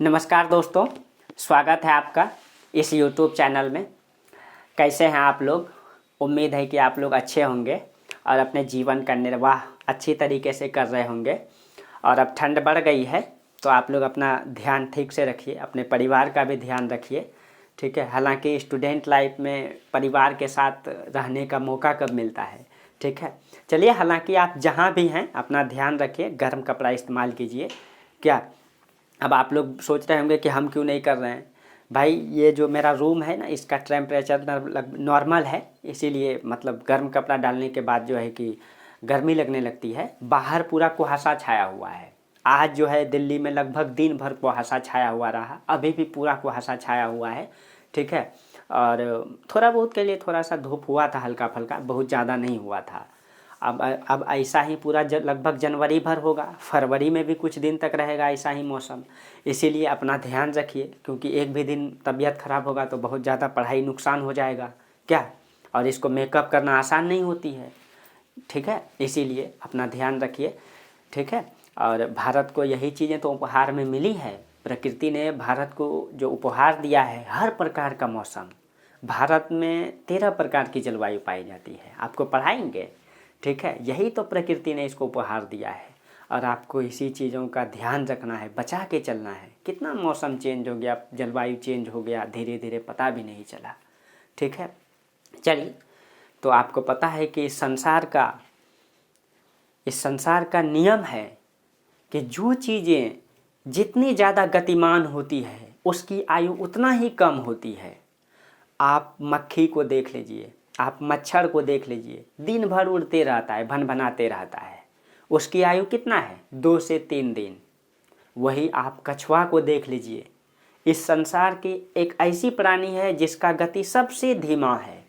नमस्कार दोस्तों, स्वागत है आपका इस YouTube चैनल में। कैसे हैं आप लोग? उम्मीद है कि आप लोग अच्छे होंगे और अपने जीवन का निर्वाह अच्छी तरीके से कर रहे होंगे। और अब ठंड बढ़ गई है तो आप लोग अपना ध्यान ठीक से रखिए, अपने परिवार का भी ध्यान रखिए, ठीक है। हालांकि स्टूडेंट लाइफ में परिवार के साथ रहने का मौका कब मिलता है, ठीक है। चलिए, हालांकि आप जहाँ भी हैं अपना ध्यान रखिए, गर्म कपड़ा इस्तेमाल कीजिए। क्या अब आप लोग सोच रहे होंगे कि हम क्यों नहीं कर रहे हैं? भाई, ये जो मेरा रूम है ना, इसका टेम्परेचर नॉर्मल है, इसीलिए मतलब गर्म कपड़ा डालने के बाद जो है कि गर्मी लगने लगती है। बाहर पूरा कुहासा छाया हुआ है। आज जो है दिल्ली में लगभग दिन भर कुहासा छाया हुआ रहा, अभी भी पूरा कुहासा छाया हुआ है, ठीक है। और थोड़ा बहुत के लिए थोड़ा सा धूप हुआ था, हल्का फुल्का, बहुत ज़्यादा नहीं हुआ था। अब ऐसा ही पूरा लगभग जनवरी भर होगा, फरवरी में भी कुछ दिन तक रहेगा ऐसा ही मौसम। इसीलिए अपना ध्यान रखिए, क्योंकि एक भी दिन तबीयत ख़राब होगा तो बहुत ज़्यादा पढ़ाई नुकसान हो जाएगा क्या। और इसको मेकअप करना आसान नहीं होती है, ठीक है। इसीलिए अपना ध्यान रखिए, ठीक है। और भारत को यही चीज़ें तो उपहार में मिली है। प्रकृति ने भारत को जो उपहार दिया है, हर प्रकार का मौसम। भारत में 13 प्रकार की जलवायु पाई जाती है, आपको पढ़ाएंगे, ठीक है। यही तो प्रकृति ने इसको उपहार दिया है और आपको इसी चीज़ों का ध्यान रखना है, बचा के चलना है। कितना मौसम चेंज हो गया, जलवायु चेंज हो गया, धीरे धीरे पता भी नहीं चला, ठीक है। चलिए, तो आपको पता है कि इस संसार का नियम है कि जो चीज़ें जितनी ज़्यादा गतिमान होती है उसकी आयु उतना ही कम होती है। आप मक्खी को देख लीजिए, आप मच्छर को देख लीजिए, दिन भर उड़ते रहता है, भनभनाते रहता है, उसकी आयु कितना है? 2 से 3 दिन। वही आप कछुआ को देख लीजिए, इस संसार की एक ऐसी प्राणी है जिसका गति सबसे धीमा है,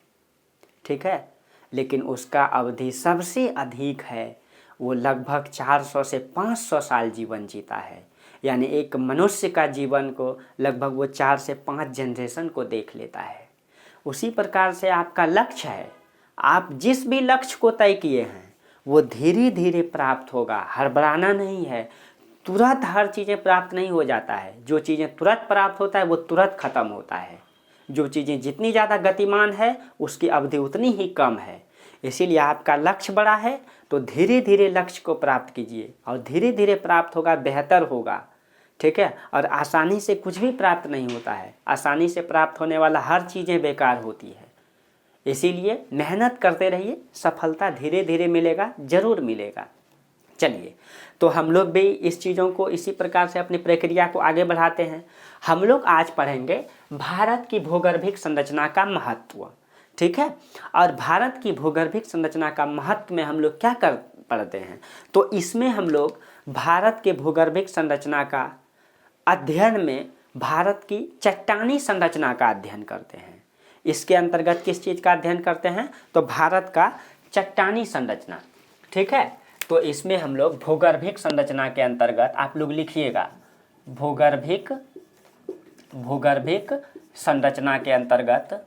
ठीक है, लेकिन उसका अवधि सबसे अधिक है। वो लगभग 400 से 500 साल जीवन जीता है। यानी एक मनुष्य का जीवन को लगभग वो 4 से 5 जनरेशन को देख लेता है। उसी प्रकार से आपका लक्ष्य है, आप जिस भी लक्ष्य को तय किए हैं वो धीरे धीरे प्राप्त होगा, हड़बड़ाना नहीं है। तुरंत हर चीज़ें प्राप्त नहीं हो जाता है। जो चीज़ें तुरंत प्राप्त होता है वो तुरंत ख़त्म होता है। जो चीज़ें जितनी ज़्यादा गतिमान है उसकी अवधि उतनी ही कम है। इसीलिए आपका लक्ष्य बड़ा है तो धीरे धीरे लक्ष्य को प्राप्त कीजिए, और धीरे धीरे प्राप्त होगा, बेहतर होगा, ठीक है। और आसानी से कुछ भी प्राप्त नहीं होता है। आसानी से प्राप्त होने वाला हर चीज़ें बेकार होती है। इसीलिए मेहनत करते रहिए, सफलता धीरे धीरे मिलेगा, ज़रूर मिलेगा। चलिए, तो हम लोग भी इस चीज़ों को इसी प्रकार से अपनी प्रक्रिया को आगे बढ़ाते हैं। हम लोग आज पढ़ेंगे भारत की भूगर्भिक संरचना का महत्व, ठीक है। और भारत की भूगर्भिक संरचना का महत्व में हम लोग क्या कर पढ़ते हैं, तो इसमें हम लोग भारत के भूगर्भिक संरचना का अध्ययन में भारत की चट्टानी संरचना का अध्ययन करते हैं। इसके अंतर्गत किस चीज़ का अध्ययन करते हैं, तो भारत का चट्टानी संरचना, ठीक है। तो इसमें हम लोग भूगर्भिक संरचना के अंतर्गत, आप लोग लिखिएगा, भूगर्भिक संरचना के अंतर्गत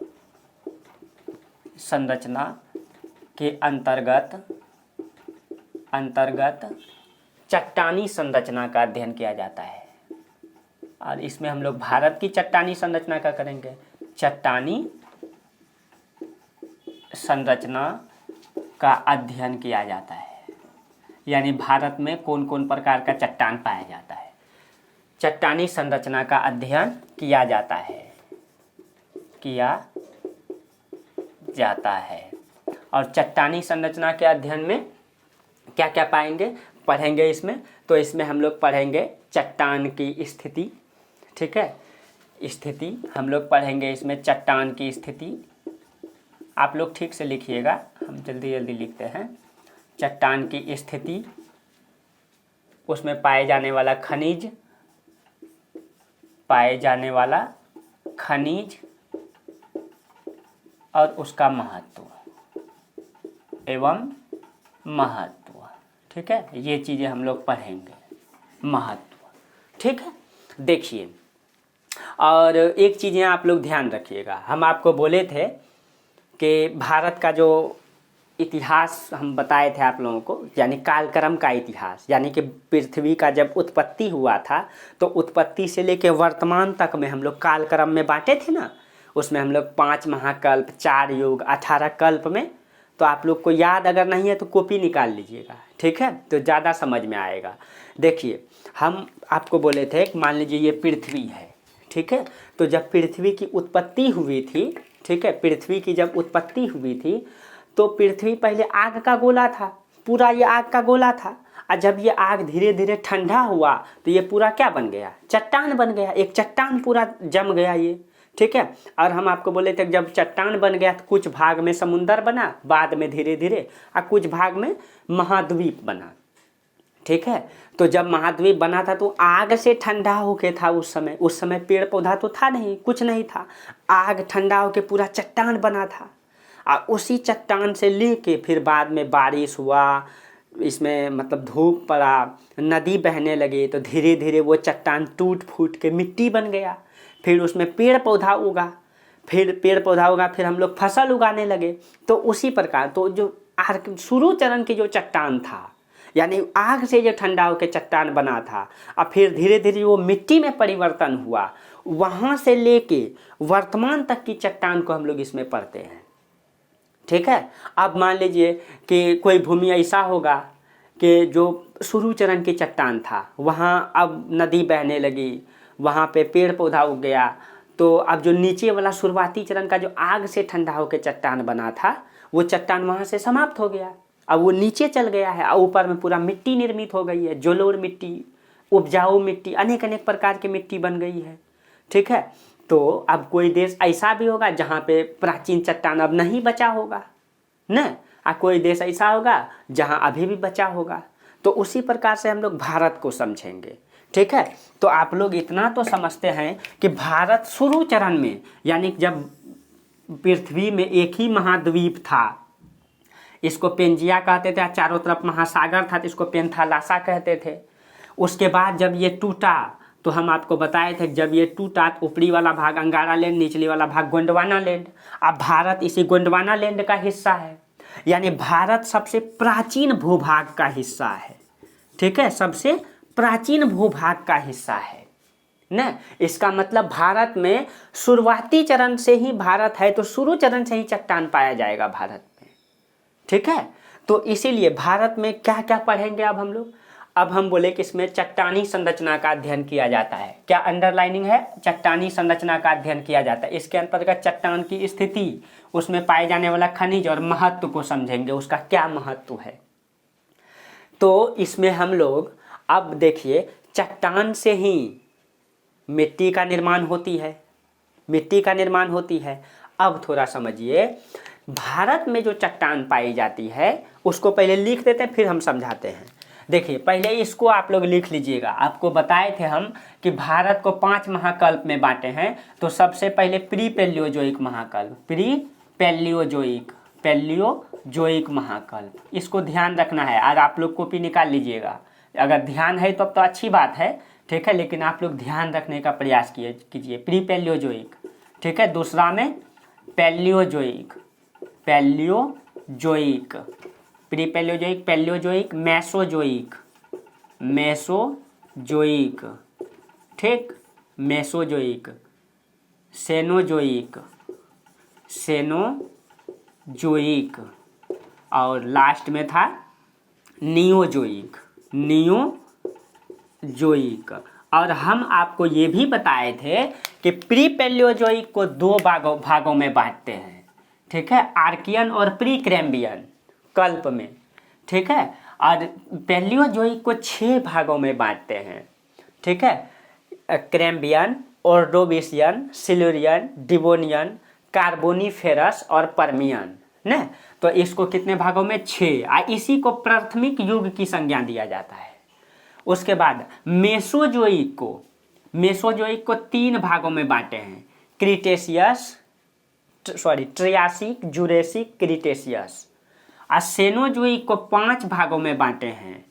चट्टानी संरचना का अध्ययन किया जाता है। और इसमें हम लोग भारत की चट्टानी संरचना का करेंगे। चट्टानी संरचना का अध्ययन किया जाता है, यानी भारत में कौन कौन प्रकार का चट्टान पाया जाता है, चट्टानी संरचना का अध्ययन किया जाता है। और चट्टानी संरचना के अध्ययन में क्या क्या पढ़ेंगे इसमें, तो इसमें हम लोग पढ़ेंगे चट्टान की स्थिति, ठीक है। स्थिति हम लोग पढ़ेंगे इसमें, चट्टान की स्थिति। आप लोग ठीक से लिखिएगा, हम जल्दी जल्दी लिखते हैं। चट्टान की स्थिति, उसमें पाए जाने वाला खनिज और उसका महत्व, ठीक है। ये चीज़ें हम लोग पढ़ेंगे, महत्व, ठीक है। देखिए, और एक चीज़ें आप लोग ध्यान रखिएगा, हम आपको बोले थे कि भारत का जो इतिहास हम बताए थे आप लोगों को, यानी कालक्रम का इतिहास, यानी कि पृथ्वी का जब उत्पत्ति हुआ था तो उत्पत्ति से लेकर वर्तमान तक में हम लोग कालक्रम में बांटे थे ना। उसमें हम लोग 5 महाकल्प, 4 युग, 18 कल्प में। तो आप लोग को याद अगर नहीं है तो कॉपी निकाल लीजिएगा, ठीक है, तो ज़्यादा समझ में आएगा। देखिए हम आपको बोले थे कि मान लीजिए ये पृथ्वी है, ठीक है, तो जब पृथ्वी की उत्पत्ति हुई थी, ठीक है, पृथ्वी की जब उत्पत्ति हुई थी तो पृथ्वी पहले आग का गोला था, पूरा ये आग का गोला था। और जब ये आग धीरे धीरे ठंडा हुआ तो ये पूरा क्या बन गया, चट्टान बन गया, एक चट्टान पूरा जम गया ये, ठीक है। और हम आपको बोले थे जब चट्टान बन गया तो कुछ भाग में समुंदर बना, बाद में धीरे धीरे, और कुछ भाग में महाद्वीप बना, ठीक है। तो जब महाद्वीप बना था तो आग से ठंडा होके था उस समय पेड़ पौधा तो था नहीं, कुछ नहीं था, आग ठंडा होके पूरा चट्टान बना था। और उसी चट्टान से लेके फिर बाद में बारिश हुआ, इसमें मतलब धूप पड़ा, नदी बहने लगी, तो धीरे धीरे वो चट्टान टूट फूट के मिट्टी बन गया। फिर उसमें पेड़ पौधा उगा, फिर हम लोग फसल उगाने लगे। तो उसी प्रकार तो जो शुरू चरण की जो चट्टान था, यानी आग से जो ठंडा होकर चट्टान बना था, और फिर धीरे धीरे वो मिट्टी में परिवर्तन हुआ, वहाँ से लेके वर्तमान तक की चट्टान को हम लोग इसमें पढ़ते हैं, ठीक है। अब मान लीजिए कि कोई भूमि ऐसा होगा कि जो शुरू चरण की चट्टान था, वहाँ अब नदी बहने लगी, वहाँ पे पेड़ पौधा उग गया, तो अब जो नीचे वाला शुरुआती चरण का जो आग से ठंडा होकर चट्टान बना था, वो चट्टान वहाँ से समाप्त हो गया, अब वो नीचे चल गया है, और ऊपर में पूरा मिट्टी निर्मित हो गई है, जलोढ़ मिट्टी, उपजाऊ मिट्टी, अनेक अनेक प्रकार की मिट्टी बन गई है, ठीक है। तो अब कोई देश ऐसा भी होगा जहाँ पे प्राचीन चट्टान अब नहीं बचा होगा न, और कोई देश ऐसा होगा जहाँ अभी भी बचा होगा। तो उसी प्रकार से हम लोग भारत को समझेंगे, ठीक है। तो आप लोग इतना तो समझते हैं कि भारत शुरू चरण में, यानी जब पृथ्वी में एक ही महाद्वीप था, इसको पेंजिया कहते थे, चारों तरफ महासागर था तो इसको पेंथालासा कहते थे। उसके बाद जब ये टूटा तो हम आपको बताए थे जब ये टूटा तो ऊपरी वाला भाग अंगारा लैंड, निचले वाला भाग गोंडवाना लैंड। अब भारत इसी गोंडवाना लैंड का हिस्सा है, यानी भारत सबसे प्राचीन भूभाग का हिस्सा है, ठीक है, सबसे प्राचीन भूभाग का हिस्सा है न। इसका मतलब भारत में शुरुआती चरण से ही भारत है, तो शुरू चरण से ही चट्टान पाया जाएगा भारत में, ठीक है। तो इसीलिए भारत में क्या क्या पढ़ेंगे अब हम लोग। अब हम बोले कि इसमें चट्टानी संरचना का अध्ययन किया जाता है, क्या अंडरलाइनिंग है, चट्टानी संरचना का अध्ययन किया जाता है। इसके अंतर्गत चट्टान की स्थिति, उसमें पाए जाने वाला खनिज और महत्व को समझेंगे, उसका क्या महत्व है। तो इसमें हम लोग अब देखिए चट्टान से ही मिट्टी का निर्माण होती है, मिट्टी का निर्माण होती है। अब थोड़ा समझिए भारत में जो चट्टान पाई जाती है उसको पहले लिख देते हैं, फिर हम समझाते हैं। देखिए पहले इसको आप लोग लिख लीजिएगा। आपको बताए थे हम कि भारत को 5 महाकल्प में बांटे हैं। तो सबसे पहले प्री पैलियोजोइक महाकल्प, प्री पैलियोजोइक महाकल्प, इसको ध्यान रखना है। आज आप लोग कॉपी निकाल लीजिएगा, अगर ध्यान है तो अब तो अच्छी बात है, ठीक है, लेकिन आप लोग ध्यान रखने का प्रयास कीजिए। प्री पैलियोजोइक, ठीक है। दूसरा में Palaeozoic, pre Palaeozoic, Palaeozoic, Mesozoic, ठीक, मेसोजोइक, सेनोजोइक, और लास्ट में था नियोजोइक। और हम आपको ये भी बताए थे कि प्री पैलियोजोइक को 2 भागों में बांटते हैं, ठीक है, आर्कियन और प्री कैम्ब्रियन कल्प में, ठीक है। और पैलियोजोइक को 6 भागों में बांटते हैं, ठीक है, Cambrian, Ordovician, Silurian, Devonian, Carboniferous और पर्मियन न। तो इसको कितने भागों में, 6। इसी को प्राथमिक युग की संज्ञा दिया जाता है। उसके बाद मेसोजोइक को 3 भागों में बांटे हैं, ट्रियासिक, जुरेसिक, क्रीटेशियस। और सेनोजोइक को 5 भागों में बांटे हैं,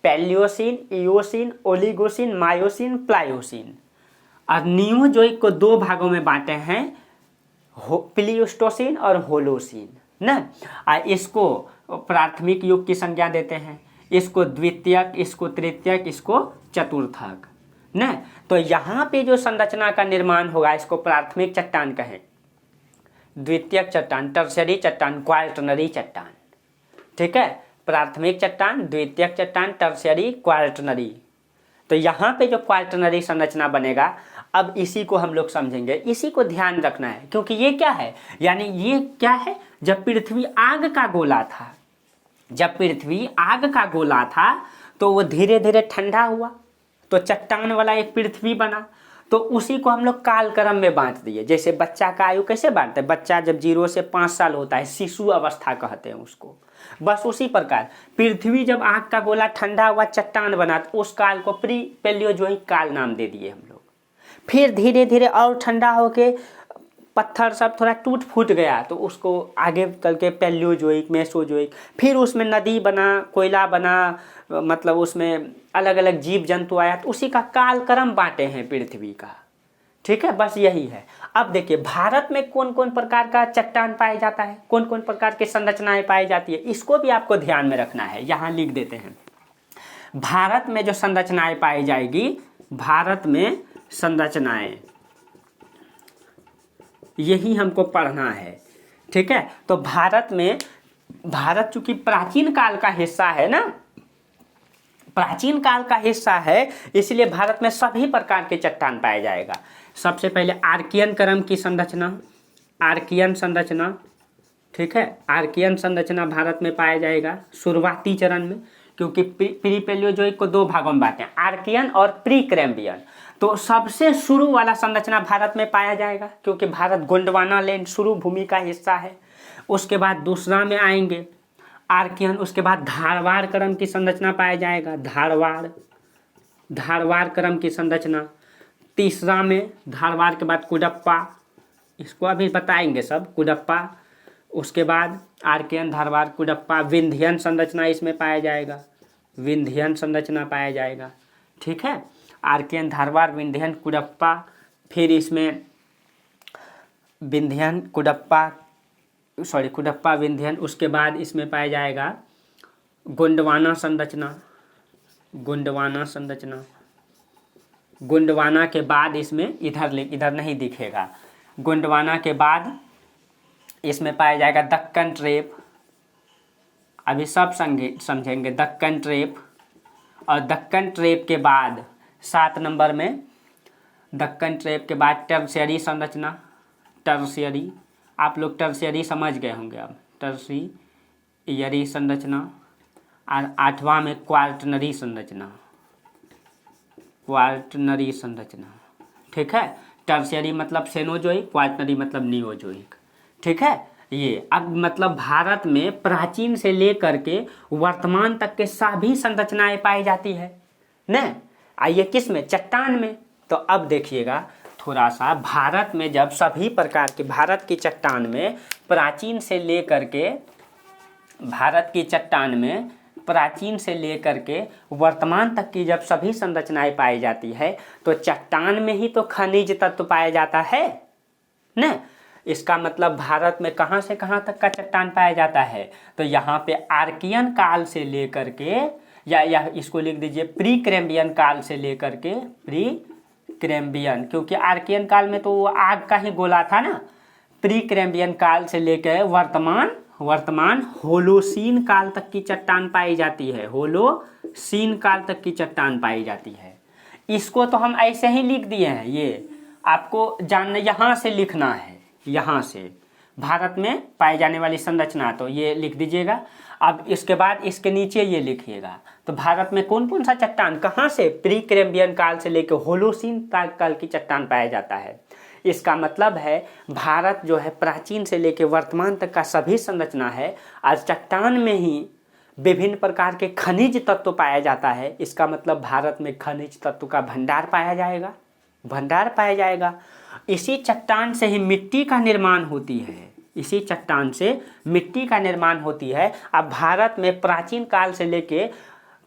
पैलियोसिन, इयोसिन, ओलिगोसिन, मायोसिन, प्लायोसिन। और नियोजोइक को 2 भागों में बांटे हैं, प्लियोस्टोसिन और होलोसिन। ना। इसको प्राथमिक युग की संज्ञा देते हैं, इसको द्वितीयक, इसको तृतीयक, इसको चतुर्थक ना। तो यहाँ पे जो संरचना का निर्माण होगा इसको प्राथमिक चट्टान कहें, द्वितीयक चट्टान, टर्शियरी चट्टान, क्वार्टनरी चट्टान। ठीक है, प्राथमिक चट्टान, द्वितीयक चट्टान, टर्शियरी, क्वार्टनरी। तो यहाँ पे जो क्वार्टनरी संरचना बनेगा, अब इसी को हम लोग समझेंगे, इसी को ध्यान रखना है, क्योंकि ये क्या है, यानी ये क्या है, जब पृथ्वी आग का गोला था, जब पृथ्वी आग का गोला था तो वो धीरे धीरे ठंडा हुआ तो चट्टान वाला एक पृथ्वी बना। तो उसी को हम लोग कालक्रम में बांट दिए। जैसे बच्चा का आयु कैसे बांटते हैं, बच्चा जब 0 से 5 साल होता है, शिशु अवस्था कहते हैं उसको, बस उसी प्रकार पृथ्वी जब आग का गोला ठंडा हुआ चट्टान बना तो उस काल को प्री पैलियोजोइक काल नाम दे दिए हम लोग। फिर धीरे धीरे और ठंडा होके पत्थर सब थोड़ा टूट फूट गया तो उसको आगे चल के पैलियोजोइक, मेसोजोइक, फिर उसमें नदी बना, कोयला बना, मतलब उसमें अलग अलग जीव जंतु आया, तो उसी का कालक्रम बांटे हैं पृथ्वी का। ठीक है, बस यही है। अब देखिए भारत में कौन कौन प्रकार का चट्टान पाया जाता है, कौन कौन प्रकार की संरचनाएं पाई जाती है, इसको भी आपको ध्यान में रखना है। यहाँ लिख देते हैं, भारत में जो संरचनाएं पाई जाएगी, भारत में संरचनाएं, यही हमको पढ़ना है। ठीक है, तो भारत में, भारत चूंकि प्राचीन काल का हिस्सा है ना, प्राचीन काल का हिस्सा है, इसलिए भारत में सभी प्रकार के चट्टान पाया जाएगा। सबसे पहले आर्कियन क्रम की संरचना, आर्कियन संरचना। ठीक है, आर्कियन संरचना भारत में पाया जाएगा शुरुआती चरण में, क्योंकि प्री पैलियोजोइक को 2 भागों में बांटे हैं, आर्कियन और प्री कैम्ब्रियन। तो सबसे शुरू वाला संरचना भारत में पाया जाएगा, क्योंकि भारत गोंडवाना लैंड शुरू भूमि का हिस्सा है। उसके बाद दूसरा में आएंगे आर्कियन, उसके बाद धारवाड़ क्रम की संरचना पाया जाएगा, धारवाड़ क्रम की संरचना। तीसरा में धारवाड़ के बाद कुडप्पा, इसको अभी बताएंगे सब, कुडप्पा। उसके बाद आर्कियन, धारवाड़, कुडप्पा, विंध्यन संरचना इसमें पाया जाएगा, विंध्यन संरचना पाया जाएगा। ठीक है, आर्कियन, धारवाड़, विंध्यन, कुडप्पा, फिर इसमें विंध्यन, कुडप्पा, कुडप्पा, विंध्यन। उसके बाद इसमें पाया जाएगा गोंडवाना संरचना, गोंडवाना संरचना। गोंडवाना के बाद इसमें इधर नहीं दिखेगा, गोंडवाना के बाद इसमें पाया जाएगा दक्कन ट्रेप। अभी सब समझेंगे दक्कन ट्रेप। और दक्कन ट्रेप के बाद 7 नंबर में, दक्कन ट्रेप के बाद टर्शियरी संरचना, टर्शियरी, आप लोग टर्शियरी समझ गए होंगे अब, टर्शियरी संरचना। और 8वां में क्वार्टनरी संरचना, क्वार्टनरी संरचना। ठीक है, टर्शियरी मतलब सेनोजोइक, क्वार्टनरी मतलब नियोजोइक। ठीक है, ये अब मतलब भारत में प्राचीन से लेकर के वर्तमान तक के सभी संरचनाएं पाई जाती है न। आइए किस में, चट्टान में। तो अब देखिएगा थोड़ा सा, भारत में जब सभी प्रकार के, भारत की चट्टान में प्राचीन से लेकर के, भारत की चट्टान में प्राचीन से लेकर के वर्तमान तक की जब सभी संरचनाएं पाई जाती है, तो चट्टान में ही तो खनिज तत्व पाया जाता है न। इसका मतलब भारत में कहाँ से कहाँ तक का चट्टान पाया जाता है, तो यहाँ पे आर्कियन काल से लेकर के, या इसको लिख दीजिए प्री कैम्ब्रियन काल से लेकर के, प्री कैम्ब्रियन, क्योंकि आर्कियन काल में तो वो आग का ही गोला था ना। प्री कैम्ब्रियन काल से लेकर वर्तमान होलोसीन काल तक की चट्टान पाई जाती है, होलोसीन काल तक की चट्टान पाई जाती है। इसको तो हम ऐसे ही लिख दिए हैं, ये आपको जानना, यहाँ से लिखना है, यहाँ से भारत में पाई जाने वाली संरचना, तो ये लिख दीजिएगा। अब इसके बाद इसके नीचे ये लिखिएगा, तो भारत में कौन कौन सा चट्टान कहाँ से, प्री कैम्ब्रियन काल से लेकर होलोसीन काल की चट्टान पाया जाता है। इसका मतलब है भारत जो है प्राचीन से लेकर वर्तमान तक का सभी संरचना है, आज चट्टान में ही विभिन्न प्रकार के खनिज तत्व पाया जाता है। इसका मतलब भारत में खनिज तत्व का भंडार पाया जाएगा, इसी चट्टान से ही मिट्टी का निर्माण होती है, इसी चट्टान से मिट्टी का निर्माण होती है। अब भारत में प्राचीन काल से लेके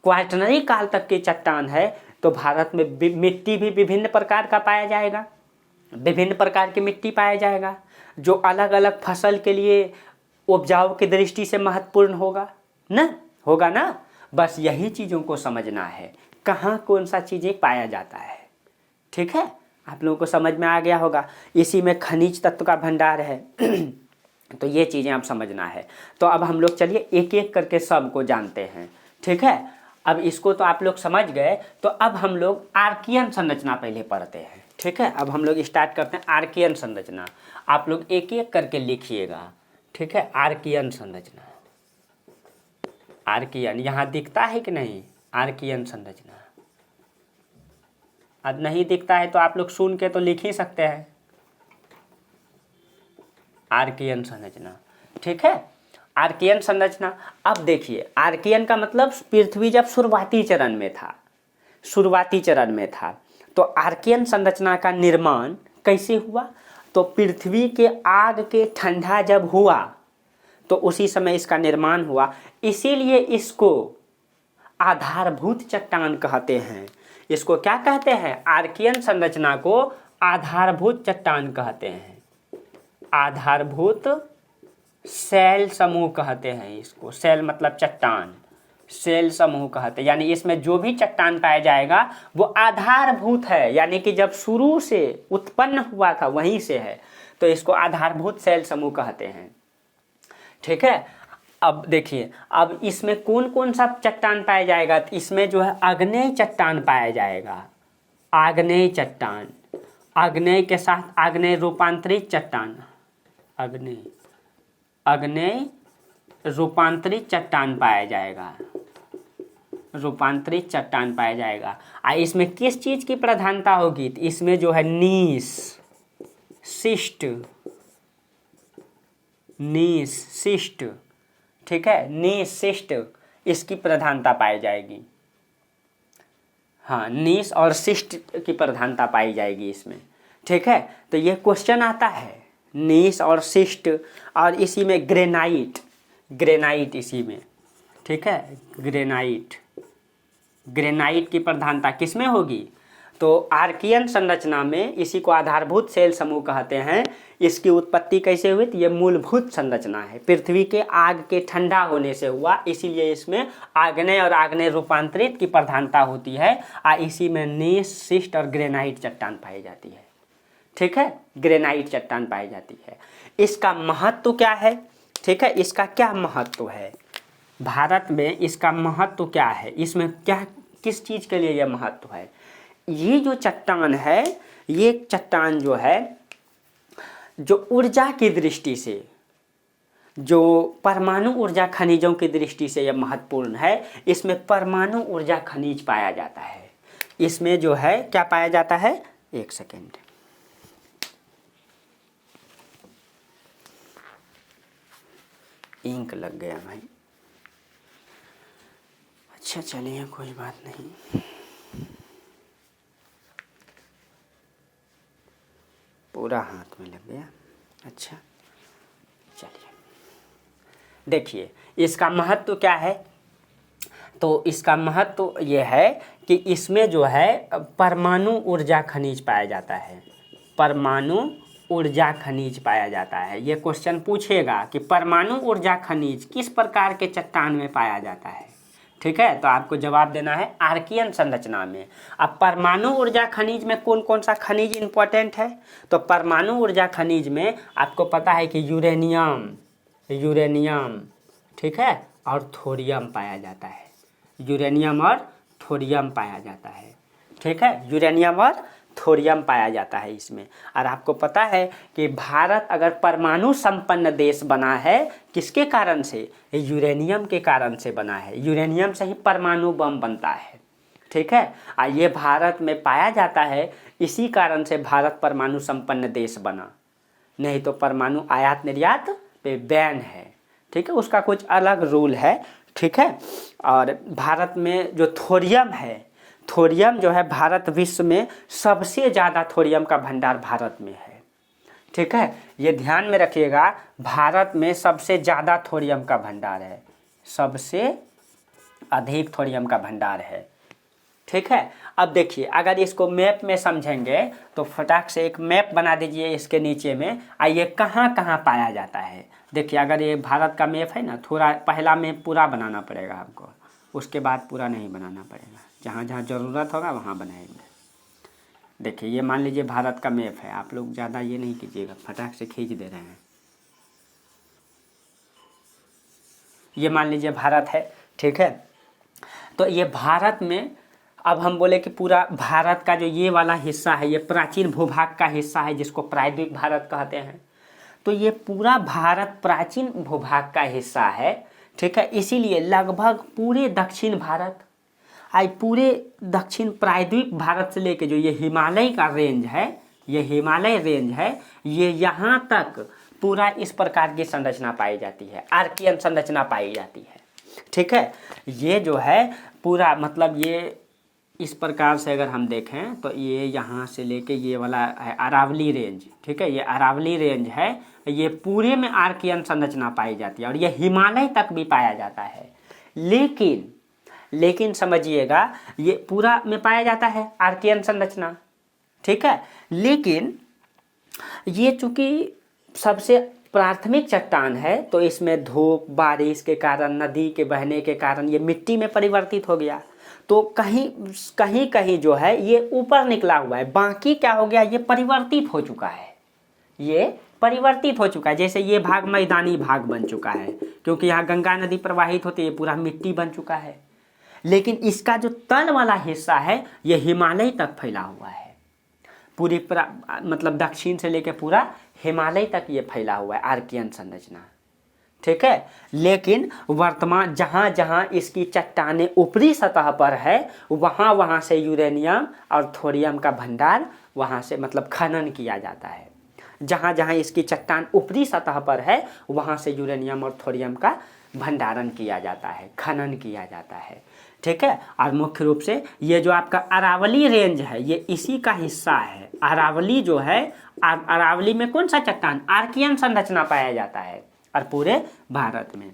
क्वार्टनरी काल तक की चट्टान है, तो भारत में मिट्टी भी विभिन्न प्रकार का पाया जाएगा, विभिन्न प्रकार की मिट्टी पाया जाएगा, जो अलग अलग फसल के लिए उपजाऊ की दृष्टि से महत्वपूर्ण होगा ना। बस यही चीज़ों को समझना है, कहाँ कौन सा चीज़ें पाया जाता है। ठीक है, आप लोगों को समझ में आ गया होगा। इसी में खनिज तत्व का भंडार है तो ये चीज़ें आप समझना है। तो अब हम लोग चलिए एक एक करके सबको जानते हैं। ठीक है, अब इसको तो आप लोग समझ गए, तो अब हम लोग आर्कियन संरचना पहले पढ़ते हैं। ठीक है, अब हम लोग स्टार्ट करते हैं आर्कियन संरचना। आप लोग एक एक करके लिखिएगा। ठीक है, आर्कियन संरचना, आर्कियन यहाँ दिखता है कि नहीं? आर्कियन संरचना अब नहीं दिखता है तो आप लोग सुन के तो लिख ही सकते हैं, आर्कियन संरचना। ठीक है, आर्कियन संरचना। अब देखिए, आर्कियन का मतलब पृथ्वी जब शुरुआती चरण में था, तो आर्कियन संरचना का निर्माण कैसे हुआ? तो पृथ्वी के आग के ठंडा जब हुआ तो उसी समय इसका निर्माण हुआ। इसीलिए इसको आधारभूत चट्टान कहते हैं। इसको क्या कहते हैं? आर्कियन संरचना को आधारभूत चट्टान कहते हैं, आधारभूत शैल समूह कहते हैं इसको। शैल मतलब चट्टान, शैल समूह कहते हैं। यानी इसमें जो भी चट्टान पाया जाएगा वो आधारभूत है, यानी कि जब शुरू से उत्पन्न हुआ था वहीं से है, तो इसको आधारभूत शैल समूह कहते हैं। ठीक है, अब देखिए, अब इसमें कौन कौन सा चट्टान पाया जाएगा? तो इसमें जो है आग्नेय चट्टान पाया जाएगा, आग्नेय चट्टान, आग्नेय के साथ आग्नेय रूपांतरित चट्टान, आग्नेय रूपांतरित चट्टान पाया जाएगा, रूपांतरित चट्टान पाया जाएगा। इसमें किस चीज की प्रधानता होगी? तो इसमें जो है नीस, शिष्ट, ठीक है, नीस शिष्ट, इसकी प्रधानता पाई जाएगी। हाँ, नीस और शिष्ट की प्रधानता पाई जाएगी इसमें। ठीक है, तो ये क्वेश्चन आता है, नीस और शिष्ट, और इसी में ग्रेनाइट इसी में। ठीक है, ग्रेनाइट की प्रधानता किसमें होगी? तो आर्कियन संरचना में इसी को आधारभूत शैल समूह कहते हैं। इसकी उत्पत्ति कैसे हुई? तो ये मूलभूत संरचना है, पृथ्वी के आग के ठंडा होने से हुआ, इसीलिए इसमें आग्नेय और आग्नेय रूपांतरित की प्रधानता होती है। इसी में नीस, शिष्ट और ग्रेनाइट चट्टान पाई जाती है। ठीक है, ग्रेनाइट चट्टान पाई जाती है। इसका महत्व क्या है? ठीक है, इसका क्या महत्व है भारत में? इसका महत्व क्या है? इसमें क्या, किस चीज़ के लिए यह महत्व है? ये जो चट्टान है, ये चट्टान जो है, जो ऊर्जा की दृष्टि से, जो परमाणु ऊर्जा खनिजों की दृष्टि से यह महत्वपूर्ण है। इसमें परमाणु ऊर्जा खनिज पाया जाता है। इसमें जो है क्या पाया जाता है? एक सेकेंड, इंक लग गया भाई। अच्छा चलिए, कोई बात नहीं, पूरा हाथ में लग गया। अच्छा चलिए, देखिए इसका महत्व क्या है? तो इसका महत्व ये है कि इसमें जो है परमाणु ऊर्जा खनिज पाया जाता है, परमाणु ऊर्जा खनिज पाया जाता है। ये क्वेश्चन पूछेगा कि परमाणु ऊर्जा खनिज किस प्रकार के चट्टान में पाया जाता है। ठीक है, तो आपको जवाब देना है आर्कियन संरचना में। अब परमाणु ऊर्जा खनिज में कौन कौन सा खनिज इंपॉर्टेंट है? तो परमाणु ऊर्जा खनिज में आपको पता है कि यूरेनियम, ठीक है, और थोरियम पाया जाता है। यूरेनियम और थोरियम पाया जाता है। ठीक है, यूरेनियम और थोरियम पाया जाता है इसमें। और आपको पता है कि भारत अगर परमाणु संपन्न देश बना है, किसके कारण से? यूरेनियम के कारण से बना है। यूरेनियम से ही परमाणु बम बनता है। ठीक है, और ये भारत में पाया जाता है, इसी कारण से भारत परमाणु संपन्न देश बना, नहीं तो परमाणु आयात निर्यात पे बैन है। ठीक है, उसका कुछ अलग रूल है। ठीक है, और भारत में जो थोरियम है, थोरियम जो है भारत विश्व में सबसे ज़्यादा थोरियम का भंडार भारत में है। ठीक है, ये ध्यान में रखिएगा, भारत में सबसे ज़्यादा थोरियम का भंडार है, सबसे अधिक थोरियम का भंडार है। ठीक है, अब देखिए, अगर इसको मैप में समझेंगे तो फटाक से एक मैप बना दीजिए इसके नीचे में। आइए कहाँ कहाँ पाया जाता है, देखिए अगर ये भारत का मैप है ना, थोड़ा पहला मैप पूरा बनाना पड़ेगा आपको, उसके बाद पूरा नहीं बनाना पड़ेगा, जहाँ जहाँ ज़रूरत होगा वहाँ बनाएंगे। देखिए ये मान लीजिए भारत का मैप है, आप लोग ज़्यादा ये नहीं कीजिएगा, फटाक से खींच दे रहे हैं। ये मान लीजिए भारत है, ठीक है। तो ये भारत में अब हम बोले कि पूरा भारत का जो ये वाला हिस्सा है, ये प्राचीन भूभाग का हिस्सा है जिसको प्रायद्वीप भारत कहते हैं। तो ये पूरा भारत प्राचीन भूभाग का हिस्सा है, ठीक है। इसीलिए लगभग पूरे दक्षिण भारत, आज पूरे दक्षिण प्रायद्वीप भारत से लेके जो ये हिमालय का रेंज है, ये हिमालय रेंज है, ये यहाँ तक पूरा इस प्रकार की संरचना पाई जाती है, आर्कियन संरचना पाई जाती है, ठीक है। ये जो है पूरा मतलब ये इस प्रकार से अगर हम देखें तो ये यहाँ से लेके ये वाला है अरावली रेंज, ठीक है। ये अरावली रेंज है, ये पूरे में आर्कियन संरचना पाई जाती है और ये हिमालय तक भी पाया जाता है। लेकिन समझिएगा ये पूरा में पाया जाता है आर्कियन संरचना, ठीक है। लेकिन ये चूंकि सबसे प्राथमिक चट्टान है तो इसमें धूप, बारिश के कारण, नदी के बहने के कारण ये मिट्टी में परिवर्तित हो गया। तो कहीं कहीं जो है ये ऊपर निकला हुआ है, बाकी क्या हो गया, ये परिवर्तित हो चुका है, ये परिवर्तित हो चुका है। जैसे ये भाग मैदानी भाग बन चुका है, क्योंकि यहाँ गंगा नदी प्रवाहित होती है, पूरा मिट्टी बन चुका है। लेकिन इसका जो तल वाला हिस्सा है ये हिमालय तक फैला हुआ है, पूरी मतलब दक्षिण से लेकर पूरा हिमालय तक ये फैला हुआ है आर्कियन संरचना, ठीक है। लेकिन वर्तमान जहाँ जहाँ इसकी चट्टानें ऊपरी सतह पर है वहाँ वहाँ से यूरेनियम और थोरियम का भंडार वहाँ से मतलब खनन किया जाता है। जहाँ जहाँ इसकी चट्टान ऊपरी सतह पर है वहाँ से यूरेनियम और थोरियम का भंडारण किया जाता है, खनन किया जाता है, ठीक है। और मुख्य रूप से ये जो आपका अरावली रेंज है ये इसी का हिस्सा है। अरावली जो है, अरावली में कौन सा चट्टान, आर्कियन संरचना पाया जाता है और पूरे भारत में।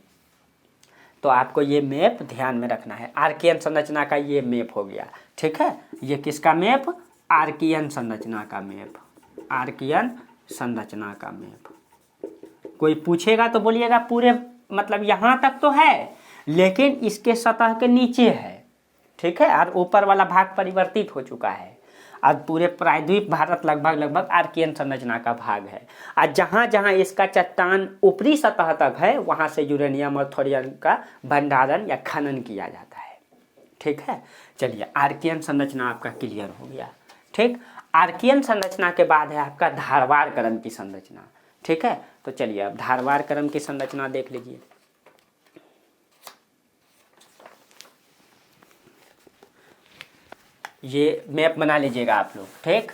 तो आपको ये मैप ध्यान में रखना है, आर्कियन संरचना का ये मैप हो गया, ठीक है। ये किसका मैप, आर्कियन संरचना का मैप, आर्कियन संरचना का मैप। कोई पूछेगा तो बोलिएगा पूरे मतलब यहाँ तक तो है लेकिन इसके सतह के नीचे है, ठीक है, और ऊपर वाला भाग परिवर्तित हो चुका है। और पूरे प्रायद्वीप भारत लगभग आर्कियन संरचना का भाग है। और जहाँ जहाँ इसका चट्टान ऊपरी सतह तक है वहाँ से यूरेनियम और थोरियम का भंडारण या खनन किया जाता है, ठीक है। चलिए आर्कियन संरचना आपका क्लियर हो गया, ठीक। आर्कियन संरचना के बाद है आपका धारवाड़ क्रम की संरचना, ठीक है। तो चलिए अब धारवाड़ क्रम की संरचना देख लीजिए। ये मैप बना लीजिएगा आप लोग, ठीक।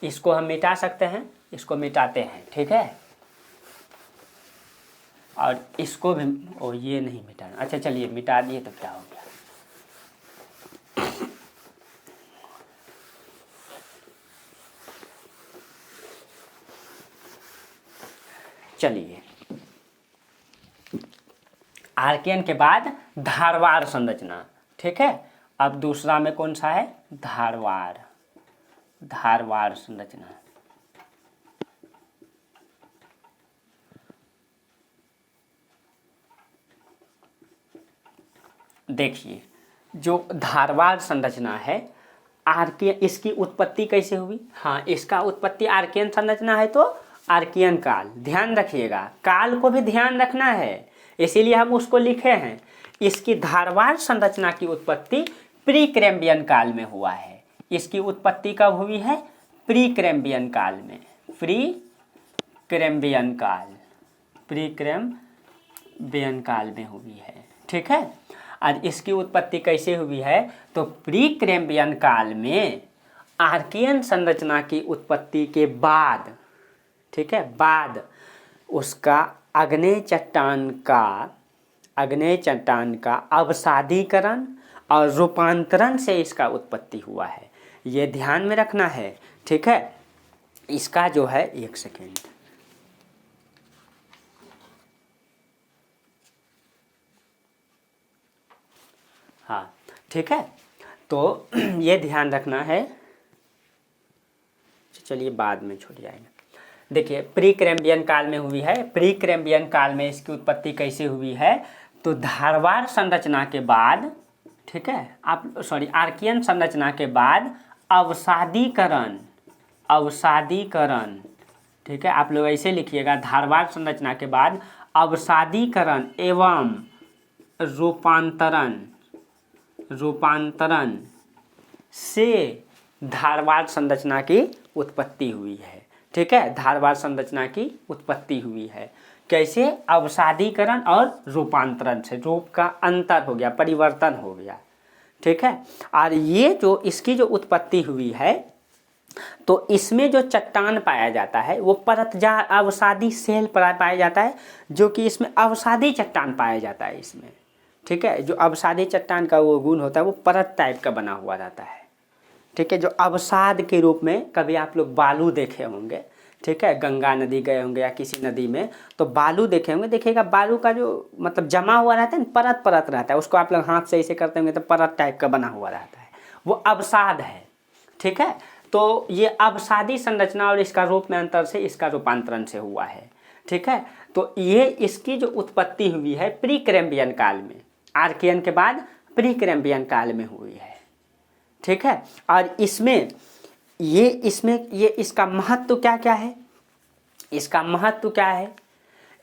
इसको हम मिटा सकते हैं, इसको मिटाते हैं, ठीक है। और इसको भी ये नहीं मिटाना, अच्छा चलिए मिटा दिए तो क्या हो गया। चलिए आर्कियन के बाद धारवाड़ संरचना, ठीक है। अब दूसरा में कौन सा है, धारवाड़, धारवाड़ संरचना। देखिए जो धारवाड़ संरचना है आर्कियन, इसकी उत्पत्ति कैसे हुई, हाँ इसका उत्पत्ति आर्कियन संरचना है तो आर्कियन काल, ध्यान रखिएगा काल को भी ध्यान रखना है, इसीलिए हम उसको लिखे हैं। इसकी धारवाड़ संरचना की उत्पत्ति प्री कैम्ब्रियन काल में हुआ है। इसकी उत्पत्ति कब हुई है, प्री कैम्ब्रियन काल में, प्री कैम्ब्रियन काल, प्री कैम्ब्रियन काल में हुई है, ठीक है। और इसकी उत्पत्ति कैसे हुई है, तो प्री कैम्ब्रियन काल में आर्कियन संरचना की उत्पत्ति के बाद, ठीक है, बाद उसका आग्नेय चट्टान का अवसादीकरण और रूपांतरण से इसका उत्पत्ति हुआ है, ये ध्यान में रखना है, ठीक है। इसका जो है एक सेकेंड, हाँ ठीक है। तो ये ध्यान रखना है, चलिए बाद में छूट जाएगा। देखिए प्री कैम्ब्रियन काल में हुई है। प्री कैम्ब्रियन काल में इसकी उत्पत्ति कैसे हुई है, तो धारवाड़ संरचना के बाद, ठीक है, आर्कियन संरचना के बाद अवसादीकरण, ठीक है, आप लोग ऐसे लिखिएगा, धारवाड़ संरचना के बाद अवसादीकरण एवं रूपांतरण से धारवाड़ संरचना की उत्पत्ति हुई है। ठीक है, धारवाड़ संरचना की उत्पत्ति हुई है। कैसे? अवसादीकरण और रूपांतरण से, रूप का अंतर हो गया, परिवर्तन हो गया। ठीक है, और ये जो इसकी जो उत्पत्ति हुई है, तो इसमें जो चट्टान पाया जाता है वो परतजार अवसादी सेल पाया जाता है, जो कि इसमें अवसादी चट्टान पाया जाता है इसमें। ठीक है, जो अवसादी चट्टान का वो गुण होता है वो परत टाइप का बना हुआ रहता है। ठीक है, जो अवसाद के रूप में, कभी आप लोग बालू देखे होंगे, ठीक है, गंगा नदी गए होंगे या किसी नदी में, तो बालू देखे होंगे, देखिएगा बालू का जो मतलब जमा हुआ रहता है, परत परत रहता है, उसको आप लोग हाथ से ऐसे करते होंगे तो परत टाइप का बना हुआ रहता है, वो अवसाद है। ठीक है, तो ये अवसादी संरचना और इसका रूप में अंतर से इसका रूपांतरण से हुआ है। ठीक है, तो ये इसकी जो उत्पत्ति हुई है प्री कैम्ब्रियन काल में, आर्कियन के बाद प्री कैम्ब्रियन काल में हुई है। ठीक है, और इसमें इसका महत्व क्या क्या है? इसका महत्व क्या है?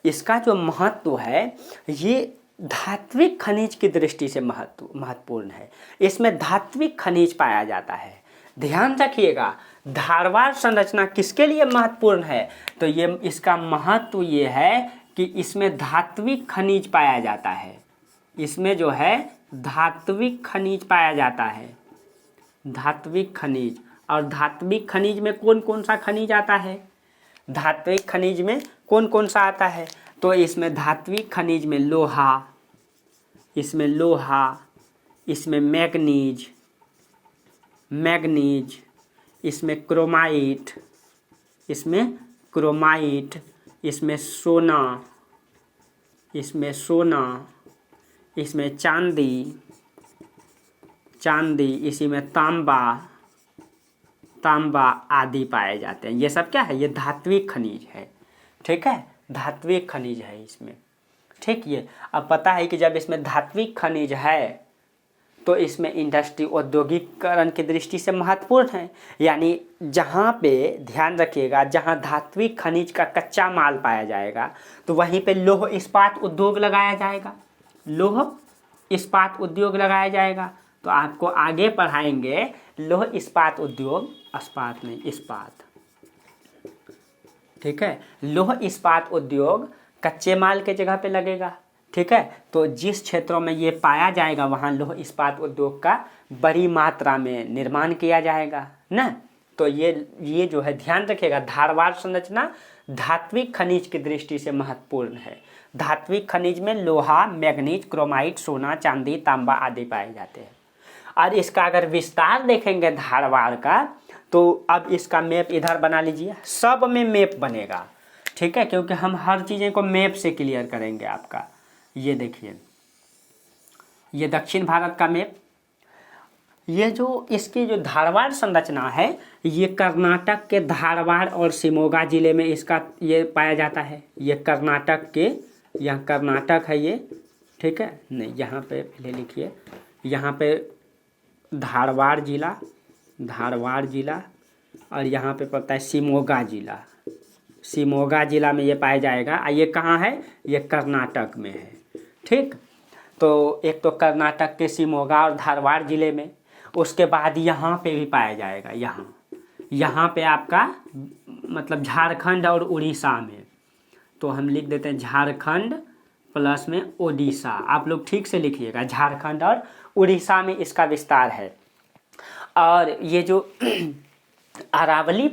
इसका जो महत्व है ये धात्विक खनिज की दृष्टि से महत्वपूर्ण है। इसमें धात्विक खनिज पाया जाता है। ध्यान रखिएगा, धारवाड़ संरचना किसके लिए महत्वपूर्ण है? तो ये इसका महत्व ये है कि इसमें धात्विक खनिज पाया जाता है। इसमें जो है धात्विक खनिज पाया जाता है, धात्विक खनिज। और धात्विक खनिज में कौन कौन सा खनिज आता है? धात्विक खनिज में कौन कौन सा आता है? तो इसमें धात्विक खनिज में लोहा, इसमें मैग्नीज, इसमें क्रोमाइट, इसमें सोना, इसमें चांदी, इसी में तांबा आदि पाए जाते हैं। ये सब क्या है? ये धात्विक खनिज है। ठीक है, धात्विक खनिज है इसमें। ठीक, ये अब पता है कि जब इसमें धात्विक खनिज है तो इसमें इंडस्ट्री, औद्योगिकरण की दृष्टि से महत्वपूर्ण है। यानी जहाँ पे, ध्यान रखिएगा, जहाँ धात्विक खनिज का कच्चा माल पाया जाएगा तो वहीं पे लौह इस्पात उद्योग लगाया जाएगा, तो आपको आगे पढ़ाएंगे लौह इस्पात उद्योग, इस्पात। ठीक है, लौह इस्पात उद्योग कच्चे माल के जगह पे लगेगा। ठीक है, तो जिस क्षेत्रों में ये पाया जाएगा वहाँ लौह इस्पात उद्योग का बड़ी मात्रा में निर्माण किया जाएगा ना। तो ये जो है ध्यान रखिएगा, धारवाड़ संरचना धात्विक खनिज की दृष्टि से महत्वपूर्ण है। धात्विक खनिज में लोहा, मैग्नीज, क्रोमाइट, सोना, चांदी, तांबा आदि पाए जाते हैं। और इसका अगर विस्तार देखेंगे धारवाड़ का, तो अब इसका मैप इधर बना लीजिए, सब में मैप बनेगा। ठीक है, क्योंकि हम हर चीज़ें को मैप से क्लियर करेंगे आपका। ये देखिए, ये दक्षिण भारत का मैप। ये जो इसकी जो धारवाड़ संरचना है, ये कर्नाटक के धारवाड़ और शिमोगा जिले में इसका ये पाया जाता है। ये कर्नाटक के, यहाँ कर्नाटक है ये। ठीक है, नहीं यहाँ पे पहले लिखिए, यहाँ पे धारवाड़ जिला और यहाँ पे पड़ता है शिमोगा जिला में ये पाया जाएगा। ये कहाँ है? ये कर्नाटक में है। ठीक, तो एक तो कर्नाटक के शिमोगा और धारवाड़ जिले में, उसके बाद यहाँ पे भी पाया जाएगा, यहाँ पे आपका मतलब झारखंड और उड़ीसा में। तो हम लिख देते हैं झारखंड प्लस में ओडिशा, आप लोग ठीक से लिखिएगा, झारखंड और उड़ीसा में इसका विस्तार है। और ये जो अरावली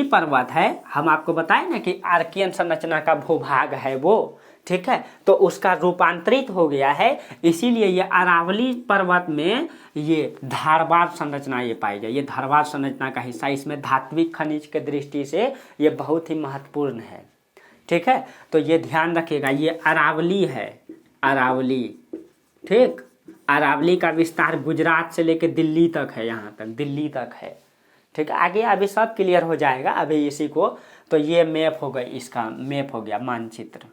पर्वत है, हम आपको बताएं ना कि आर्कियन संरचना का भूभाग है वो। ठीक है, तो उसका रूपांतरित हो गया है, इसीलिए ये अरावली पर्वत में ये धारवाड़ संरचना ये पाई जाए। ये धारवाड़ संरचना का हिस्सा, इसमें धात्विक खनिज के दृष्टि से ये बहुत ही महत्वपूर्ण है। ठीक है, तो ये ध्यान रखिएगा, ये अरावली है, ठीक, अरावली का विस्तार गुजरात से लेकर दिल्ली तक है, यहाँ तक दिल्ली तक है। ठीक है, आगे अभी सब क्लियर हो जाएगा अभी इसी को। तो ये मैप हो गई, इसका मैप हो गया मानचित्र।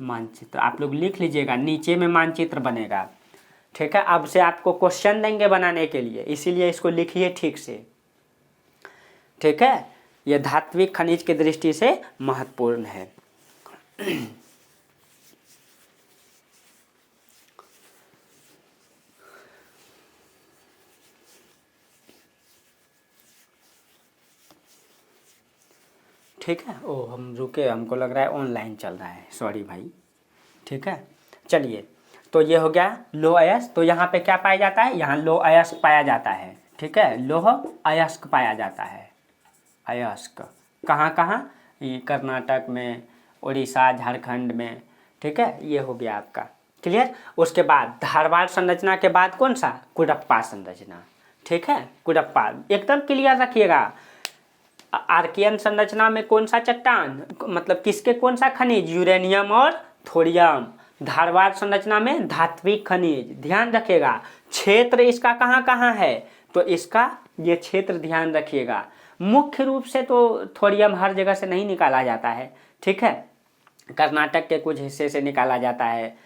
मानचित्र आप लोग लिख लीजिएगा, नीचे में मानचित्र बनेगा। ठीक है, अब से आपको क्वेश्चन देंगे बनाने के लिए, इसीलिए इसको लिखिए ठीक से। ठीक है, यह धात्विक खनिज की दृष्टि से महत्वपूर्ण है। ठीक है, ओ हम रुके, हमको लग रहा है ऑनलाइन चल रहा है, सॉरी भाई। ठीक है, चलिए, तो ये हो गया लौह अयस्क। तो यहाँ पे क्या पाया जाता है, यहाँ लौह अयस्क पाया जाता है। ठीक है, लौह अयस्क पाया जाता है। अयस्क कहाँ कहाँ, ये कर्नाटक में, उड़ीसा, झारखंड में। ठीक है, ये हो गया आपका क्लियर। उसके बाद धारवाड़ संरचना के बाद कौन सा, कुडप्पा संरचना। ठीक है, कुडप्पा एकदम क्लियर रखिएगा। आर्कियन संरचना में कौन सा चट्टान, मतलब किसके कौन सा खनिज, यूरेनियम और थोरियम। धारवाड़ संरचना में धात्विक खनिज, ध्यान रखिएगा। क्षेत्र इसका कहाँ कहाँ है, तो इसका ये क्षेत्र ध्यान रखिएगा। मुख्य रूप से तो थोरियम हर जगह से नहीं निकाला जाता है। ठीक है, कर्नाटक के कुछ हिस्से से निकाला जाता है,